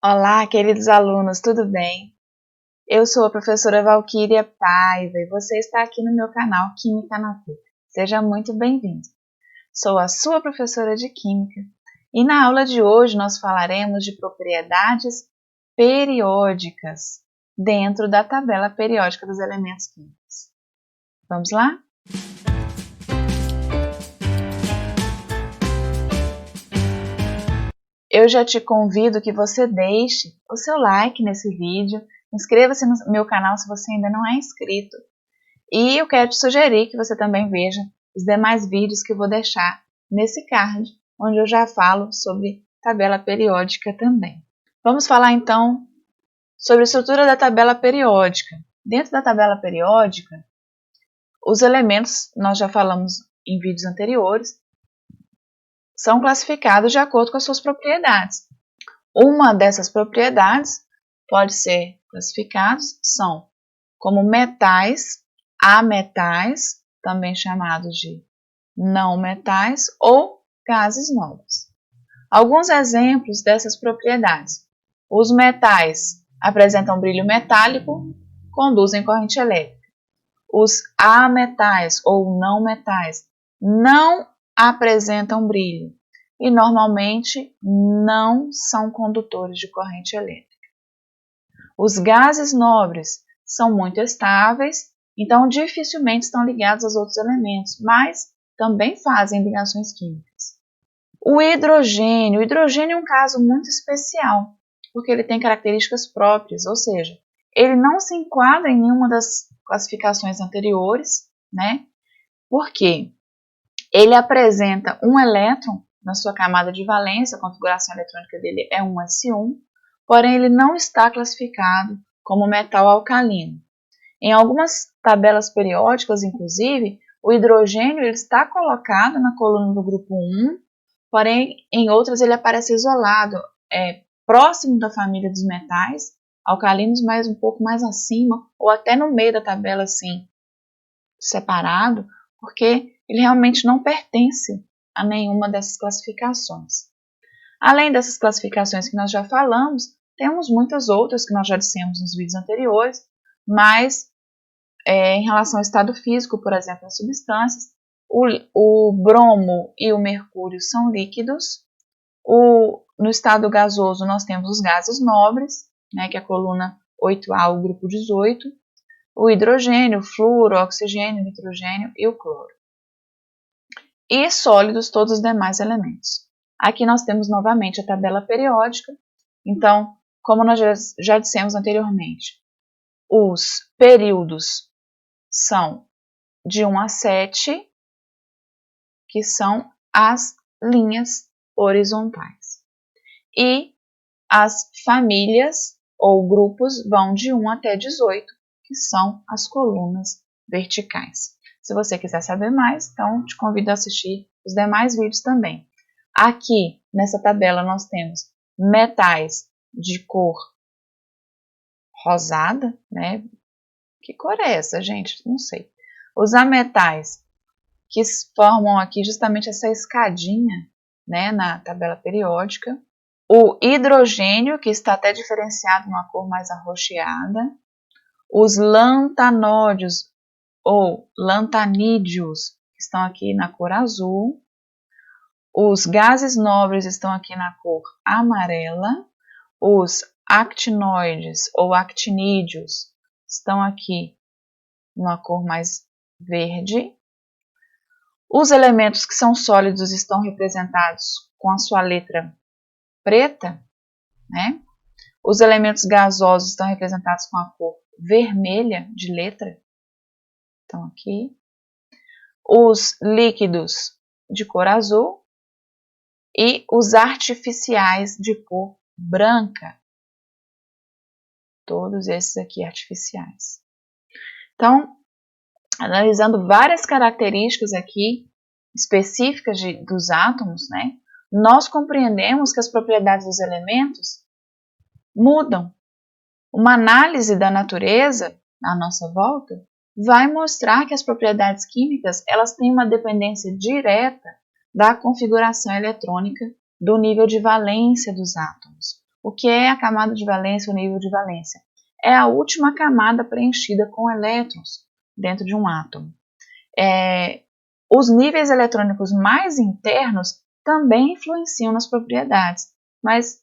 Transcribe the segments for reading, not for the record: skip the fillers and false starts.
Olá, queridos alunos, tudo bem? Eu sou a professora Valquíria Paiva e você está aqui no meu canal Química na PUC. Seja muito bem-vindo. Sou a sua professora de Química e na aula de hoje nós falaremos de propriedades periódicas dentro da tabela periódica dos elementos químicos. Vamos lá? Eu já te convido que você deixe o seu like nesse vídeo, inscreva-se no meu canal se você ainda não é inscrito. E eu quero te sugerir que você também veja os demais vídeos que eu vou deixar nesse card, onde eu já falo sobre tabela periódica também. Vamos falar então sobre a estrutura da tabela periódica. Dentro da tabela periódica, os elementos, nós já falamos em vídeos anteriores, são classificados de acordo com as suas propriedades. Uma dessas propriedades pode ser classificados são como metais, ametais, também chamados de não metais, ou gases nobres. Alguns exemplos dessas propriedades. Os metais apresentam brilho metálico, conduzem corrente elétrica. Os ametais ou não metais não apresentam brilho e normalmente não são condutores de corrente elétrica. Os gases nobres são muito estáveis, então dificilmente estão ligados aos outros elementos, mas também fazem ligações químicas. O hidrogênio é um caso muito especial, porque ele tem características próprias, ou seja, ele não se enquadra em nenhuma das classificações anteriores, né? Porque ele apresenta um elétron na sua camada de valência, a configuração eletrônica dele é 1s1, porém ele não está classificado como metal alcalino. Em algumas tabelas periódicas, inclusive, o hidrogênio ele está colocado na coluna do grupo 1, porém em outras ele aparece isolado, próximo da família dos metais alcalinos, mas um pouco mais acima, ou até no meio da tabela assim, separado, porque ele realmente não pertence a nenhuma dessas classificações. Além dessas classificações que nós já falamos, temos muitas outras que nós já dissemos nos vídeos anteriores, mas em relação ao estado físico, por exemplo, das substâncias, o bromo e o mercúrio são líquidos. No estado gasoso nós temos os gases nobres, né, que é a coluna 8A, o grupo 18, o hidrogênio, o flúor, o oxigênio, o nitrogênio e o cloro. E sólidos, todos os demais elementos. Aqui nós temos novamente a tabela periódica. Então, como nós já dissemos anteriormente, os períodos são de 1 a 7, que são as linhas horizontais. E as famílias ou grupos vão de 1 até 18, que são as colunas verticais. Se você quiser saber mais, então te convido a assistir os demais vídeos também. Aqui, nessa tabela, nós temos metais de cor rosada, né? Que cor é essa, gente? Não sei. Os ametais, que formam aqui justamente essa escadinha, né, na tabela periódica. O hidrogênio, que está até diferenciado numa cor mais arroxeada. Os lantanódios ou lantanídeos, que estão aqui na cor azul. Os gases nobres estão aqui na cor amarela. Os actinoides ou actinídeos estão aqui numa cor mais verde. Os elementos que são sólidos estão representados com a sua letra preta, né? Os elementos gasosos estão representados com a cor vermelha de letra, estão aqui. Os líquidos de cor azul e os artificiais de cor branca. Todos esses aqui artificiais. Então, analisando várias características aqui específicas dos átomos, né, nós compreendemos que as propriedades dos elementos mudam. Uma análise da natureza à nossa volta vai mostrar que as propriedades químicas elas têm uma dependência direta da configuração eletrônica do nível de valência dos átomos. O que é a camada de valência, o nível de valência? É a última camada preenchida com elétrons dentro de um átomo. Os níveis eletrônicos mais internos também influenciam nas propriedades, mas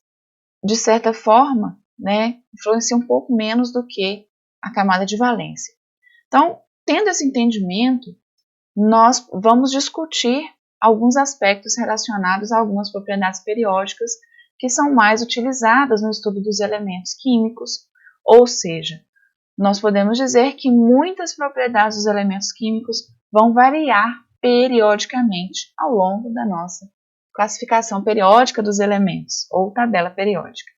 de certa forma, influencia um pouco menos do que a camada de valência. Então, tendo esse entendimento, nós vamos discutir alguns aspectos relacionados a algumas propriedades periódicas que são mais utilizadas no estudo dos elementos químicos, ou seja, nós podemos dizer que muitas propriedades dos elementos químicos vão variar periodicamente ao longo da nossa classificação periódica dos elementos, ou tabela periódica.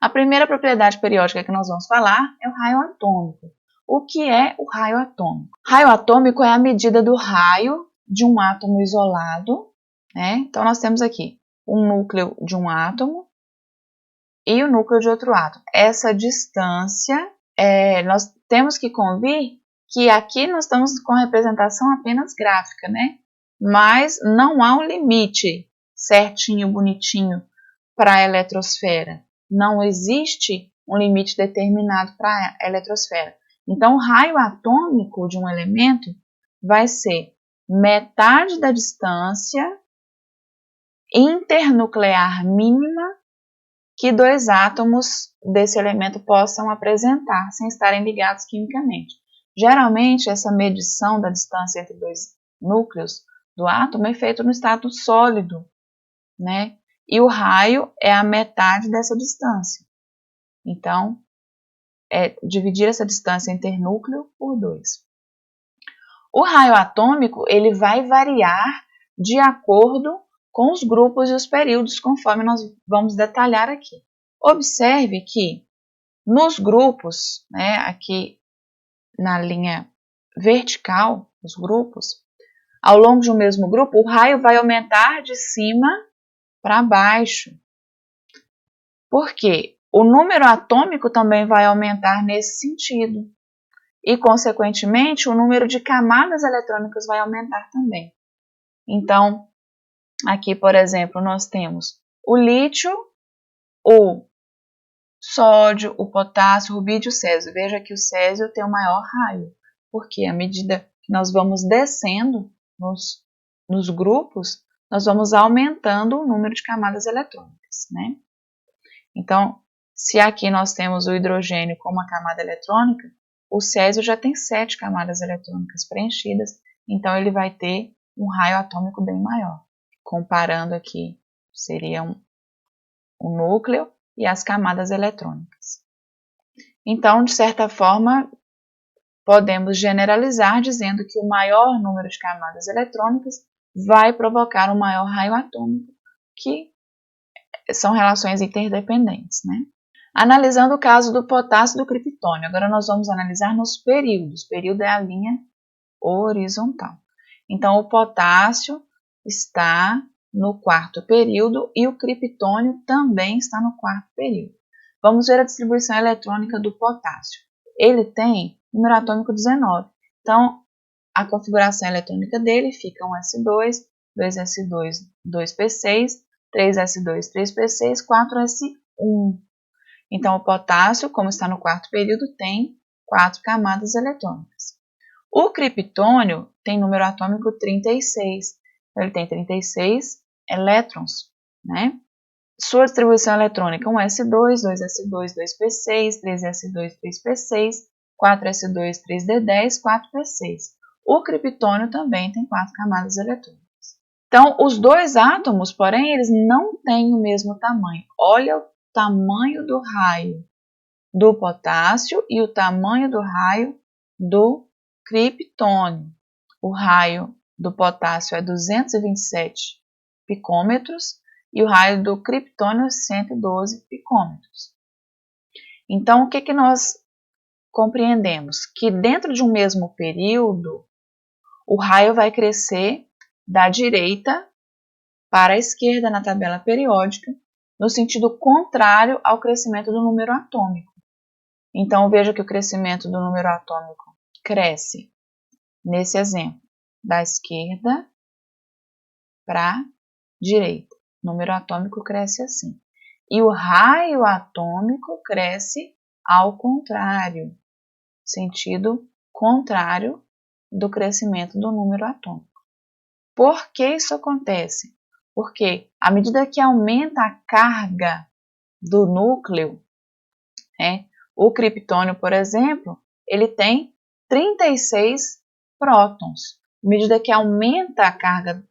A primeira propriedade periódica que nós vamos falar é o raio atômico. O que é o raio atômico? Raio atômico é a medida do raio de um átomo isolado, Então, nós temos aqui o núcleo de um átomo e o núcleo de outro átomo. Essa distância, nós temos que convir que aqui nós estamos com representação apenas gráfica, Mas não há um limite certinho, bonitinho para a eletrosfera. Não existe um limite determinado para a eletrosfera. Então, o raio atômico de um elemento vai ser metade da distância internuclear mínima que dois átomos desse elemento possam apresentar sem estarem ligados quimicamente. Geralmente, essa medição da distância entre dois núcleos do átomo é feita no estado sólido, E o raio é a metade dessa distância. Então, dividir essa distância internúcleo por 2. O raio atômico ele vai variar de acordo com os grupos e os períodos, conforme nós vamos detalhar aqui. Observe que nos grupos, aqui na linha vertical, os grupos, ao longo de um mesmo grupo, o raio vai aumentar de cima para baixo. Por quê? O número atômico também vai aumentar nesse sentido. E, consequentemente, o número de camadas eletrônicas vai aumentar também. Então, aqui, por exemplo, nós temos o lítio, o sódio, o potássio, o rubídio e o césio. Veja que o césio tem o maior raio, porque à medida que nós vamos descendo nos grupos, nós vamos aumentando o número de camadas eletrônicas, Então, se aqui nós temos o hidrogênio como uma camada eletrônica, o césio já tem 7 camadas eletrônicas preenchidas, então ele vai ter um raio atômico bem maior. Comparando aqui, seria um núcleo e as camadas eletrônicas. Então, de certa forma, podemos generalizar dizendo que o maior número de camadas eletrônicas vai provocar um maior raio atômico, que são relações interdependentes, Analisando o caso do potássio e do criptônio, agora nós vamos analisar nos períodos. Período é a linha horizontal. Então, o potássio está no 4º período e o criptônio também está no 4º período. Vamos ver a distribuição eletrônica do potássio. Ele tem número atômico 19. Então, a configuração eletrônica dele fica 1s2, 2s2, 2p6, 3s2, 3p6, 4s1. Então, o potássio, como está no 4º período, tem 4 camadas eletrônicas. O criptônio tem número atômico 36. Então, ele tem 36 elétrons, Sua distribuição eletrônica 1s2, 2s2, 2p6, 3s2, 3p6, 4s2, 3d10, 4p6. O criptônio também tem 4 camadas eletrônicas. Então, os dois átomos, porém, eles não têm o mesmo tamanho. Olha o tamanho do raio do potássio e o tamanho do raio do criptônio. O raio do potássio é 227 picômetros e o raio do criptônio é 112 picômetros. Então, o que nós compreendemos? Que dentro de um mesmo período, o raio vai crescer da direita para a esquerda na tabela periódica, no sentido contrário ao crescimento do número atômico. Então, veja que o crescimento do número atômico cresce, nesse exemplo, da esquerda para a direita. O número atômico cresce assim. E o raio atômico cresce ao contrário, sentido contrário do crescimento do número atômico. Por que isso acontece? Porque à medida que aumenta a carga do núcleo, o criptônio, por exemplo, ele tem 36 prótons. À medida que aumenta a carga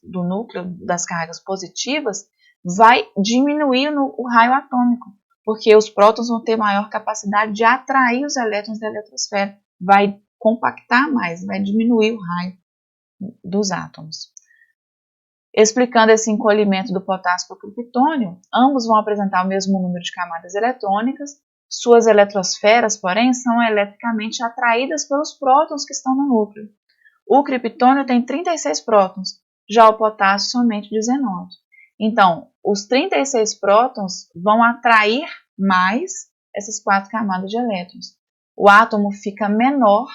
do núcleo, das cargas positivas, vai diminuir o raio atômico, porque os prótons vão ter maior capacidade de atrair os elétrons da eletrosfera, vai compactar mais, vai diminuir o raio dos átomos. Explicando esse encolhimento do potássio para o criptônio, ambos vão apresentar o mesmo número de camadas eletrônicas. Suas eletrosferas, porém, são eletricamente atraídas pelos prótons que estão no núcleo. O criptônio tem 36 prótons, já o potássio somente 19. Então, os 36 prótons vão atrair mais essas 4 camadas de elétrons. O átomo fica menor,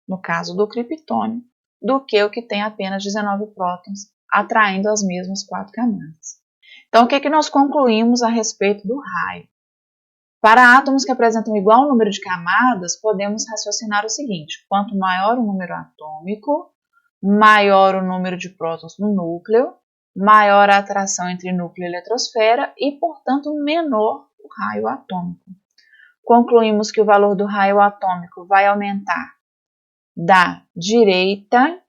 no caso do criptônio, do que o que tem apenas 19 prótons, atraindo as mesmas 4 camadas. Então, o que nós concluímos a respeito do raio? Para átomos que apresentam igual número de camadas, podemos raciocinar o seguinte: quanto maior o número atômico, maior o número de prótons no núcleo, maior a atração entre núcleo e eletrosfera e, portanto, menor o raio atômico. Concluímos que o valor do raio atômico vai aumentar da direita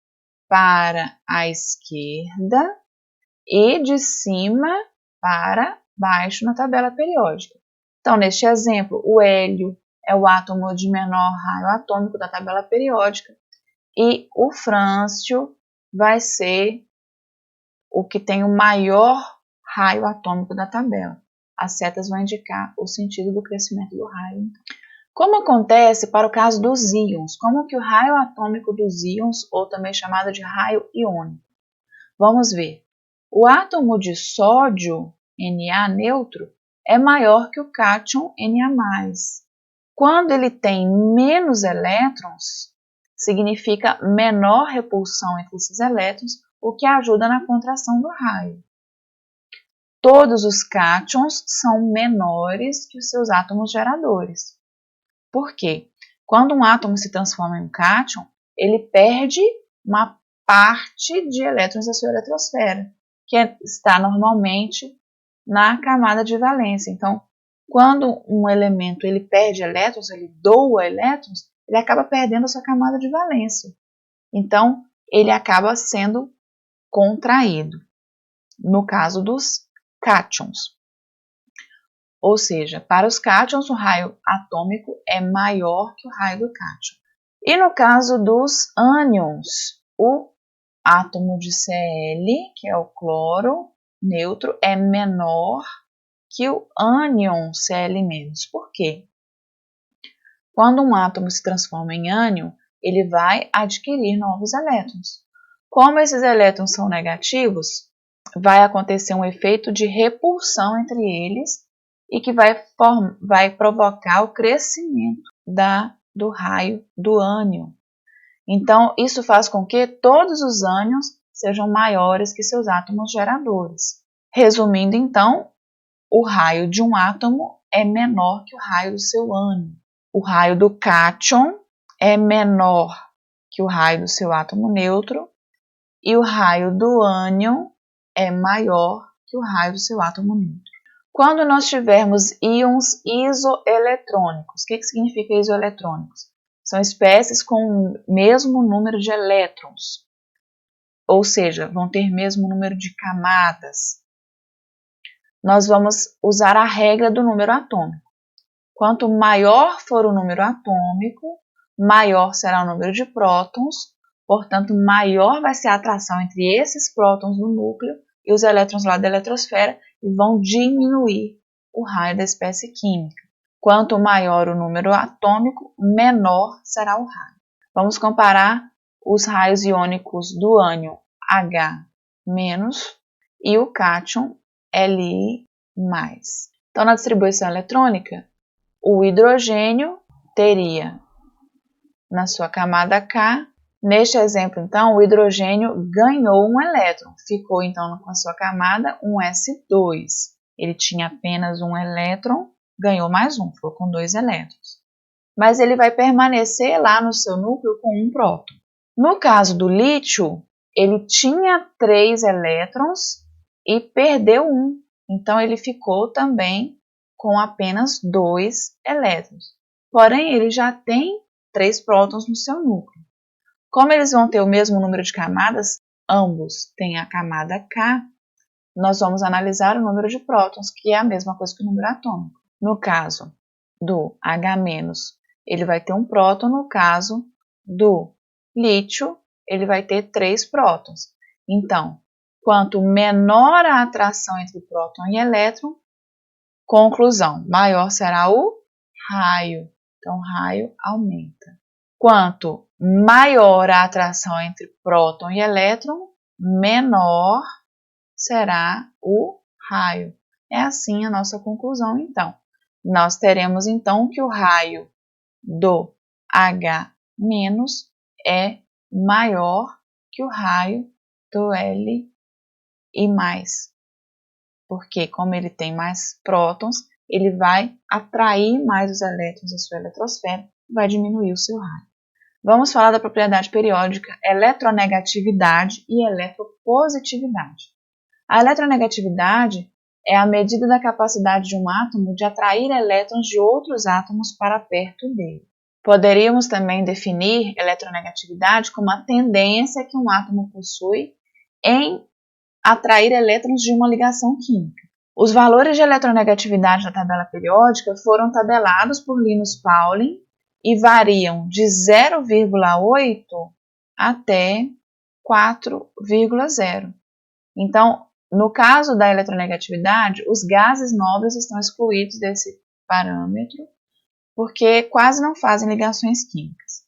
para a esquerda e de cima para baixo na tabela periódica. Então, neste exemplo, o hélio é o átomo de menor raio atômico da tabela periódica e o frâncio vai ser o que tem o maior raio atômico da tabela. As setas vão indicar o sentido do crescimento do raio. Como acontece para o caso dos íons? Como que o raio atômico dos íons, ou também chamado de raio iônico? Vamos ver. O átomo de sódio, Na neutro, é maior que o cátion Na+. Quando ele tem menos elétrons, significa menor repulsão entre esses elétrons, o que ajuda na contração do raio. Todos os cátions são menores que os seus átomos geradores. Por quê? Quando um átomo se transforma em um cátion, ele perde uma parte de elétrons da sua eletrosfera, que está normalmente na camada de valência. Então, quando um elemento ele perde elétrons, ele doa elétrons, ele acaba perdendo a sua camada de valência. Então, ele acaba sendo contraído, no caso dos cátions. Ou seja, para os cátions, o raio atômico é maior que o raio do cátion. E no caso dos ânions, o átomo de Cl, que é o cloro neutro, é menor que o ânion Cl-. Por quê? Quando um átomo se transforma em ânion, ele vai adquirir novos elétrons. Como esses elétrons são negativos, vai acontecer um efeito de repulsão entre eles e que vai provocar o crescimento do raio do ânion. Então, isso faz com que todos os ânions sejam maiores que seus átomos geradores. Resumindo, então, o raio de um átomo é menor que o raio do seu ânion. O raio do cátion é menor que o raio do seu átomo neutro e o raio do ânion é maior que o raio do seu átomo neutro. Quando nós tivermos íons isoeletrônicos, o que significa isoeletrônicos? São espécies com o mesmo número de elétrons, ou seja, vão ter o mesmo número de camadas. Nós vamos usar a regra do número atômico. Quanto maior for o número atômico, maior será o número de prótons, portanto, maior vai ser a atração entre esses prótons no núcleo e os elétrons lá da eletrosfera e vão diminuir o raio da espécie química. Quanto maior o número atômico, menor será o raio. Vamos comparar os raios iônicos do ânion H- e o cátion Li+. Então, na distribuição eletrônica, o hidrogênio teria na sua camada K. Neste exemplo, então, o hidrogênio ganhou um elétron, ficou então com a sua camada um S2. Ele tinha apenas um elétron, ganhou mais um, ficou com 2 elétrons. Mas ele vai permanecer lá no seu núcleo com um próton. No caso do lítio, ele tinha 3 elétrons e perdeu um. Então, ele ficou também com apenas 2 elétrons. Porém, ele já tem 3 prótons no seu núcleo. Como eles vão ter o mesmo número de camadas, ambos têm a camada K, nós vamos analisar o número de prótons, que é a mesma coisa que o número atômico. No caso do H-, ele vai ter um próton. No caso do lítio, ele vai ter 3 prótons. Então, quanto menor a atração entre próton e elétron, conclusão, maior será o raio. Então, o raio aumenta. Quanto maior a atração entre próton e elétron, menor será o raio. É assim a nossa conclusão, então. Nós teremos, então, que o raio do H- é maior que o raio do Li e mais. Porque, como ele tem mais prótons, ele vai atrair mais os elétrons da sua eletrosfera e vai diminuir o seu raio. Vamos falar da propriedade periódica, eletronegatividade e eletropositividade. A eletronegatividade é a medida da capacidade de um átomo de atrair elétrons de outros átomos para perto dele. Poderíamos também definir eletronegatividade como a tendência que um átomo possui em atrair elétrons de uma ligação química. Os valores de eletronegatividade da tabela periódica foram tabelados por Linus Pauling e variam de 0,8 até 4,0. Então, no caso da eletronegatividade, os gases nobres estão excluídos desse parâmetro, porque quase não fazem ligações químicas.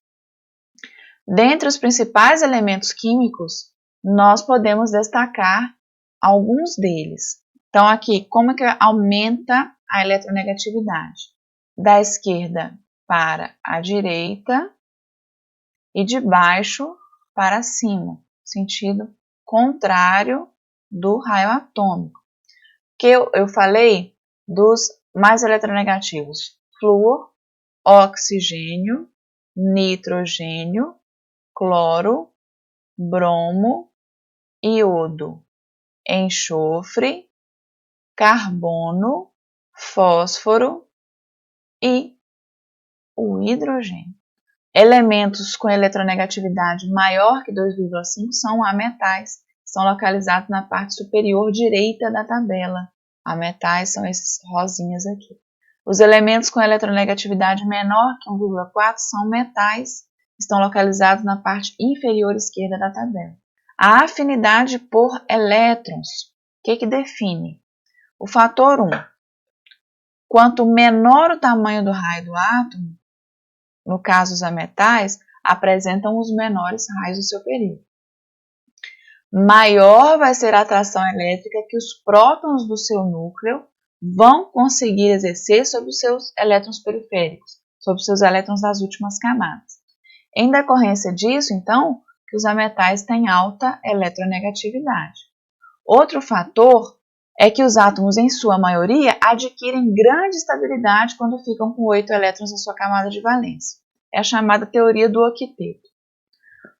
Dentre os principais elementos químicos, nós podemos destacar alguns deles. Então, aqui, como é que aumenta a eletronegatividade? Da esquerda para a direita e de baixo para cima, sentido contrário do raio atômico. Que eu falei dos mais eletronegativos: flúor, oxigênio, nitrogênio, cloro, bromo, iodo, enxofre, carbono, fósforo e o hidrogênio. Elementos com eletronegatividade maior que 2,5 são ametais, estão localizados na parte superior direita da tabela. Ametais são esses rosinhas aqui. Os elementos com eletronegatividade menor que 1,4 são metais, estão localizados na parte inferior esquerda da tabela. A afinidade por elétrons, o que define? O fator 1. Quanto menor o tamanho do raio do átomo, no caso os ametais, apresentam os menores raios do seu período. Maior vai ser a atração elétrica que os prótons do seu núcleo vão conseguir exercer sobre os seus elétrons periféricos, sobre os seus elétrons das últimas camadas. Em decorrência disso, então, que os ametais têm alta eletronegatividade. Outro fator é que os átomos, em sua maioria, adquirem grande estabilidade quando ficam com 8 elétrons na sua camada de valência. É a chamada teoria do octeto.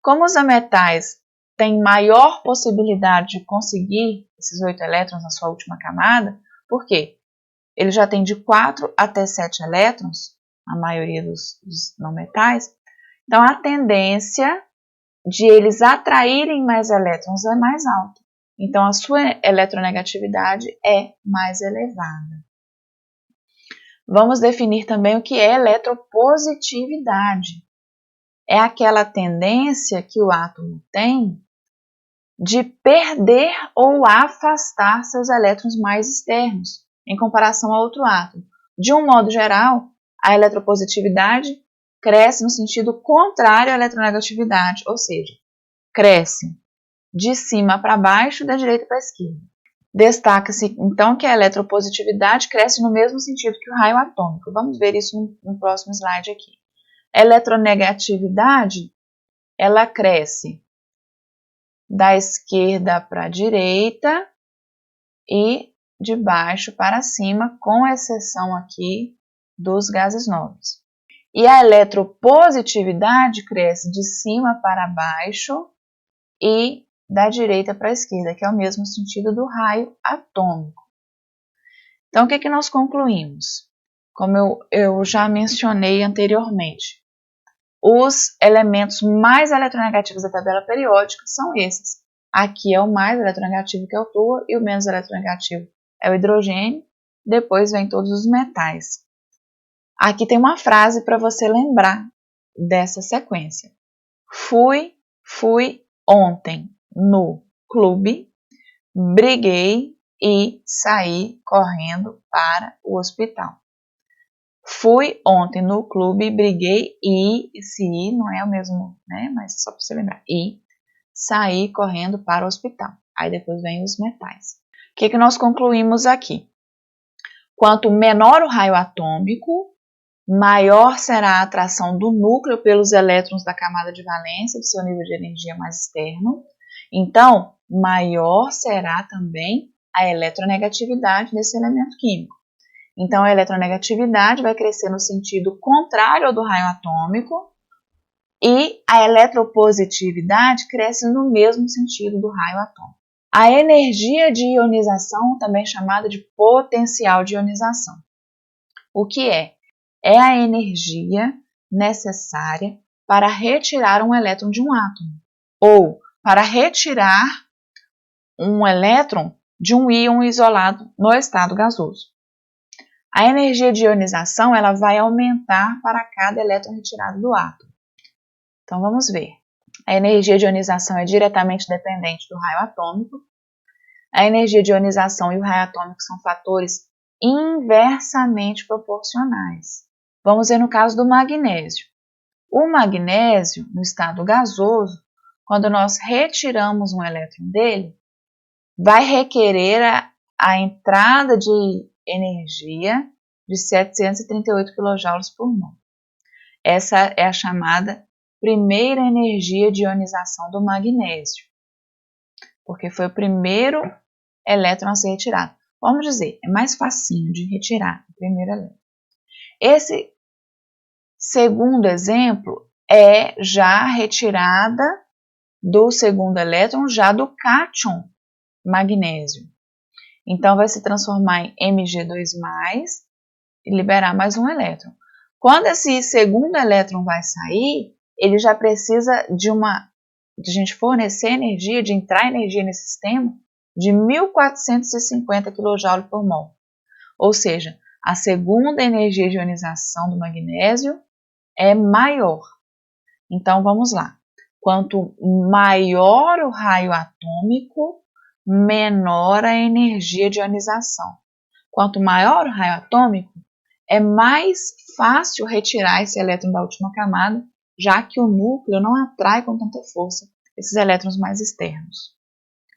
Como os ametais têm maior possibilidade de conseguir esses 8 elétrons na sua última camada, por quê? Ele já tem de 4 até 7 elétrons, a maioria dos não metais, então a tendência de eles atraírem mais elétrons é mais alta. Então, a sua eletronegatividade é mais elevada. Vamos definir também o que é eletropositividade. É aquela tendência que o átomo tem de perder ou afastar seus elétrons mais externos, em comparação a outro átomo. De um modo geral, a eletropositividade cresce no sentido contrário à eletronegatividade, ou seja, cresce de cima para baixo, da direita para a esquerda. Destaca-se, então, que a eletropositividade cresce no mesmo sentido que o raio atômico. Vamos ver isso no próximo slide aqui. A eletronegatividade, ela cresce da esquerda para a direita e de baixo para cima, com exceção aqui dos gases nobres. E a eletropositividade cresce de cima para baixo e da direita para a esquerda, que é o mesmo sentido do raio atômico. Então, o que nós concluímos? Como eu já mencionei anteriormente, os elementos mais eletronegativos da tabela periódica são esses. Aqui é o mais eletronegativo, que é o flúor, e o menos eletronegativo é o hidrogênio. Depois vem todos os metais. Aqui tem uma frase para você lembrar dessa sequência. Fui ontem no clube, briguei e saí correndo para o hospital. Fui ontem no clube, briguei e, esse I não é o mesmo, né? Mas só para você lembrar, e saí correndo para o hospital. Aí depois vem os metais. O que nós concluímos aqui? Quanto menor o raio atômico, maior será a atração do núcleo pelos elétrons da camada de valência, do seu nível de energia mais externo. Então, maior será também a eletronegatividade desse elemento químico. Então, a eletronegatividade vai crescer no sentido contrário ao do raio atômico e a eletropositividade cresce no mesmo sentido do raio atômico. A energia de ionização, também chamada de potencial de ionização. O que é? É a energia necessária para retirar um elétron de um átomo ou para retirar um elétron de um íon isolado no estado gasoso. A energia de ionização ela vai aumentar para cada elétron retirado do átomo. Então vamos ver. A energia de ionização é diretamente dependente do raio atômico. A energia de ionização e o raio atômico são fatores inversamente proporcionais. Vamos ver no caso do magnésio. O magnésio, no estado gasoso, quando nós retiramos um elétron dele, vai requerer a entrada de energia de 738 kJ por mol. Essa é a chamada primeira energia de ionização do magnésio, porque foi o primeiro elétron a ser retirado. Vamos dizer, é mais facinho de retirar o primeiro elétron. Esse segundo exemplo é já a retirada do segundo elétron já do cátion magnésio. Então, vai se transformar em Mg2+, e liberar mais um elétron. Quando esse segundo elétron vai sair, ele já precisa de a gente fornecer energia, de entrar energia nesse sistema, de 1.450 kJ por mol. Ou seja, a segunda energia de ionização do magnésio é maior. Então, vamos lá. Quanto maior o raio atômico, menor a energia de ionização. Quanto maior o raio atômico, é mais fácil retirar esse elétron da última camada, já que o núcleo não atrai com tanta força esses elétrons mais externos.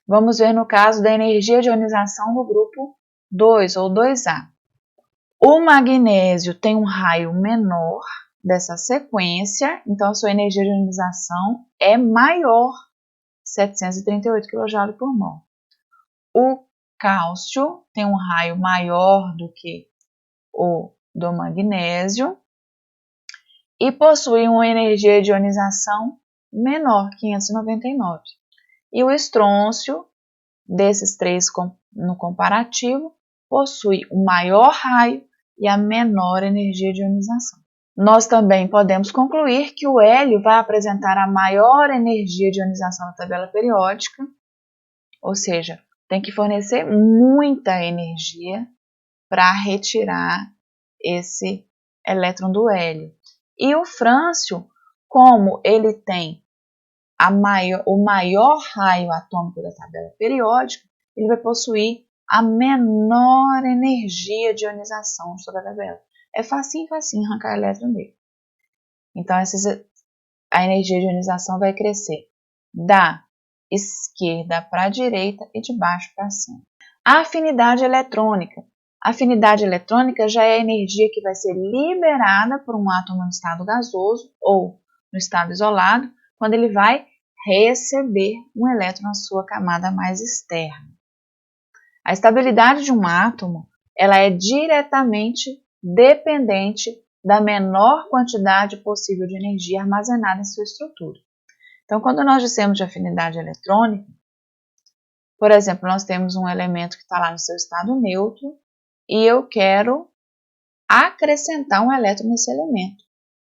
Vamos ver no caso da energia de ionização no grupo 2 ou 2A. O magnésio tem um raio menor dessa sequência, então a sua energia de ionização é maior, 738 kJ por mol. O cálcio tem um raio maior do que o do magnésio e possui uma energia de ionização menor, 599. E o estrôncio, desses três no comparativo, possui o maior raio e a menor energia de ionização. Nós também podemos concluir que o hélio vai apresentar a maior energia de ionização da tabela periódica, ou seja, tem que fornecer muita energia para retirar esse elétron do hélio. E o frâncio, como ele tem o maior raio atômico da tabela periódica, ele vai possuir a menor energia de ionização de toda a tabela. É facinho arrancar elétron dele. Então, a energia de ionização vai crescer da esquerda para a direita e de baixo para cima. A afinidade eletrônica. A afinidade eletrônica já é a energia que vai ser liberada por um átomo no estado gasoso ou no estado isolado, quando ele vai receber um elétron na sua camada mais externa. A estabilidade de um átomo, ela é diretamente dependente da menor quantidade possível de energia armazenada em sua estrutura. Então, quando nós dissemos de afinidade eletrônica, por exemplo, nós temos um elemento que está lá no seu estado neutro e eu quero acrescentar um elétron nesse elemento.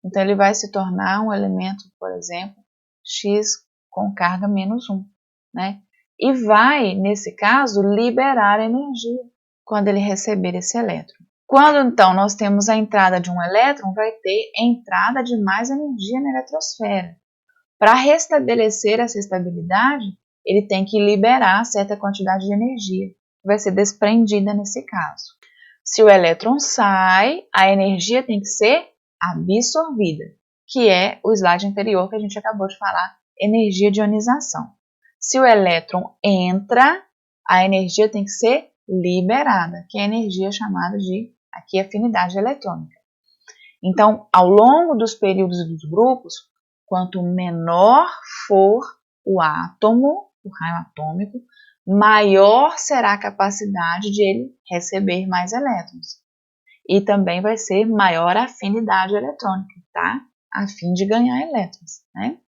Então, ele vai se tornar um elemento, por exemplo, X com carga -1, né? E vai, nesse caso, liberar energia quando ele receber esse elétron. Quando, então, nós temos a entrada de um elétron, vai ter entrada de mais energia na eletrosfera. Para restabelecer essa estabilidade, ele tem que liberar certa quantidade de energia, que vai ser desprendida nesse caso. Se o elétron sai, a energia tem que ser absorvida, que é o slide anterior que a gente acabou de falar, energia de ionização. Se o elétron entra, a energia tem que ser liberada, que é a energia chamada de, aqui, afinidade eletrônica. Então, ao longo dos períodos dos grupos, quanto menor for o átomo, o raio atômico, maior será a capacidade de ele receber mais elétrons. E também vai ser maior a afinidade eletrônica, tá? A fim de ganhar elétrons, né?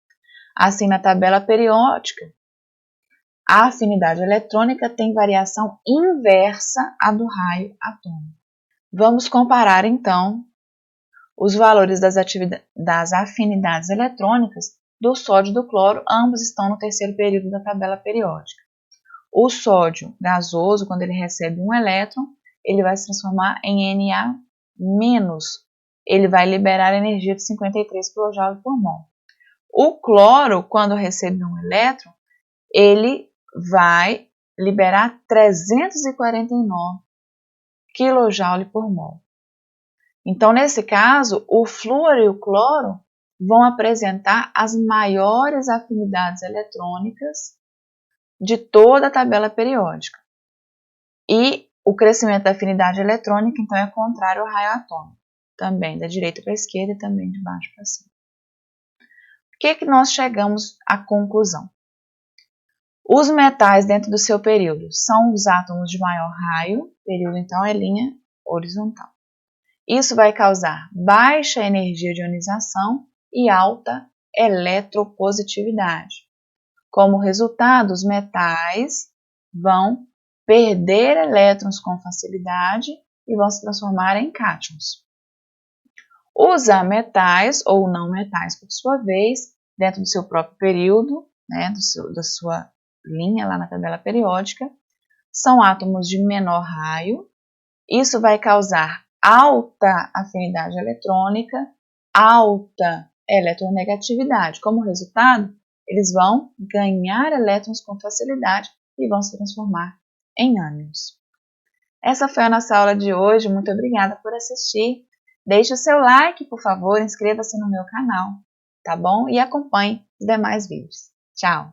Assim, na tabela periódica, a afinidade eletrônica tem variação inversa à do raio atômico. Vamos comparar, então, os valores das afinidades eletrônicas do sódio e do cloro, ambos estão no terceiro período da tabela periódica. O sódio gasoso, quando ele recebe um elétron, ele vai se transformar em Na-, ele vai liberar energia de 53 kJ por mol. O cloro, quando recebe um elétron, ele vai liberar 349 kJ por mol. Então, nesse caso, o flúor e o cloro vão apresentar as maiores afinidades eletrônicas de toda a tabela periódica. E o crescimento da afinidade eletrônica, então, é contrário ao raio atômico. Também da direita para a esquerda e também de baixo para cima. Por que nós chegamos à conclusão? Os metais dentro do seu período são os átomos de maior raio, período então é linha horizontal. Isso vai causar baixa energia de ionização e alta eletropositividade. Como resultado, os metais vão perder elétrons com facilidade e vão se transformar em cátions. Os ametais, ou não metais por sua vez, dentro do seu próprio período, né, da sua linha lá na tabela periódica, são átomos de menor raio. Isso vai causar alta afinidade eletrônica, alta eletronegatividade. Como resultado, eles vão ganhar elétrons com facilidade e vão se transformar em ânions. Essa foi a nossa aula de hoje. Muito obrigada por assistir. Deixe o seu like, por favor, inscreva-se no meu canal, tá bom? E acompanhe os demais vídeos. Tchau!